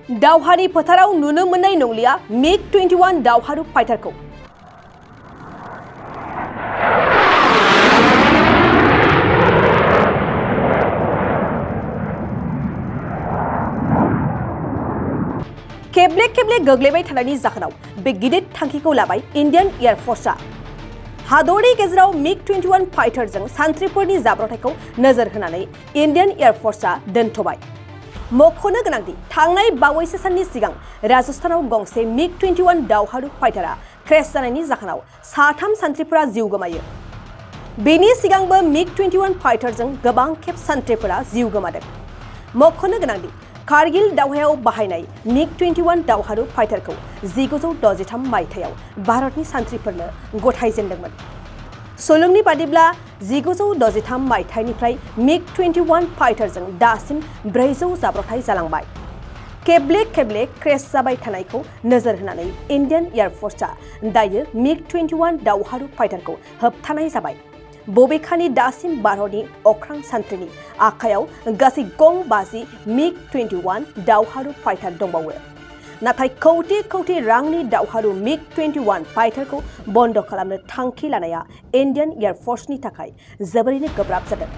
दावहानि फोथाराव नुनो मोननाय नंलिया ग-21 दावहारु फाइटारखौ। खेबले खेबले गोग्लैबाय थानायनि जाहोनाव बे गिदिर थांखिखौ लाबाय इन्डियान एयार फोर्सआ। हादरनि गेजेराव ग-21 फाइटारजों सान्थ्रिफोरनि जाब्रबथायखौ नोजोर होनानै इन्डियान एयार फोर्सआ दोनथ'बाय। मख'नो गोनांदि थांनाय बावैसो साननि सिगां राजस्थानाव गंसे ग-21 दावहारु फाइटारा क्रेश जानायनि जाहोनाव साथाम सान्थ्रिफोरा जिउ गोमायो। बेनि सिगांबो ग-21 फाइटारजों गोबां खेब सान्थ्रिफोरा जिउ गोमादों। मख'नो गोनांदि कारगिल दावहायाव बाहायनाय ग-21 दावहारु फाइटारखौ 1963 मायथाइयाव भारतनि सान्थ्रिफोरनो गथायजेनदोंमोन। सुलुंनि बादिब्ला 1963 मायथाइनिफ्राय ग-21 फाइटारजों दासिम 400 जाब्रबथाय जालांबाय। खेबले खेबले क्रेश जाबाय थानायखौ नोजोर होनानै इन्डियान एयार फोर्सआ दायो ग-21 दावहारु फाइटारखौ होबथानाय जाबाय। बबेखानि दासिम भारतनि अख्रां सान्थ्रिनि आखायाव गासै गं 50 ग-21 दावहारु फाइटार दंबावो। नाथाय कौटि कौटि रांनि दावहारु ग-21 फाइटारखौ बन्द खालामनो थांखि लानाया इन्डियान एयार फोर्सनि थाखाय जोबोरैनो गोब्राब जादों।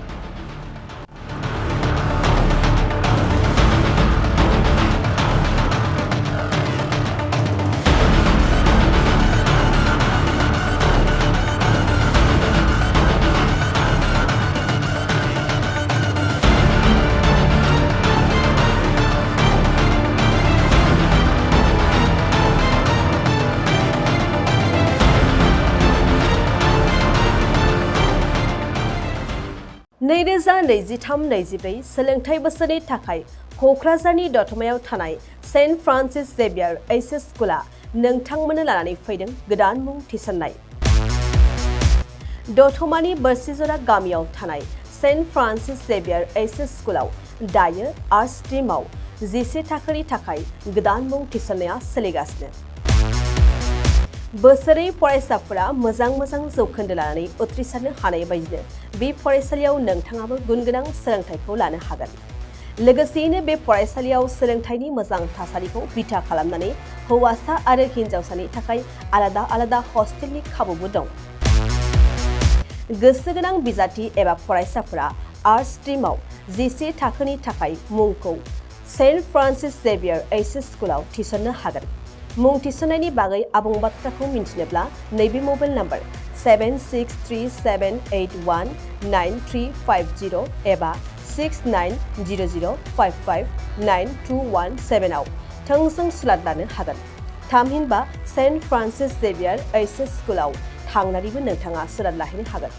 नैरोजा 23-24 सोलोंथाइ बोसोरनि थाखाय क'क्राझारनि दतमायाव थानाय सेन्ट फ्रान्सिस जेभियार एइच.एस. स्कुला नोंथांमोननो लानानै फैदों गोदान मुं थिसननाय। दतमानि बोरसिजरा गामियाव थानाय सेन्ट फ्रान्सिस जेभियार एइच.एस. स्कुलाव दायो आर्ट्स स्ट्रीमाव 11 थाखोनि थाखाय गोदान मुं थिसननाया सोलिगासिनो। बोसोरै फरायसाफोरा मोजां जौखोन्दो लानानै उथ्रिसारनो हानाय बायदिनो बे फरायसालियाव नोंथाङाबो गुनगोनां सोलोंथाइखौ लानो हागोन। लोगोसेयैनो बे फरायसालियाव सोलोंथाइनि मोजां थासारिखौ बिथा खालामनानै हौवासा आरो हिन्जावसानि थाखाय आलादा आलादा हस्टेलनि खाबुबो दं। गोसो गोनां बिजाथि एबा फरायसाफोरा आर्ट्स स्ट्रीमाव 11 थाखोनि थाखाय मुंखौ सेन्ट फ्रान्सिस जेभियार एइच.एस. स्कुलाव थिसननो हागोन। मुं थिसननायनि बागै आबुं बाथ्राखौ मिन्थिनोब्ला नैबे मबाइल नम्बर 7637819350 एबा 6900559217 आव थोंजों सुलाद लानो हागोन। थामहिनबा सेन्ट फ्रान्सिस जेभियार एइच.एस. स्कुलाव थांनानैबो नोंथाङा सुलाद लाहैनो हागोन।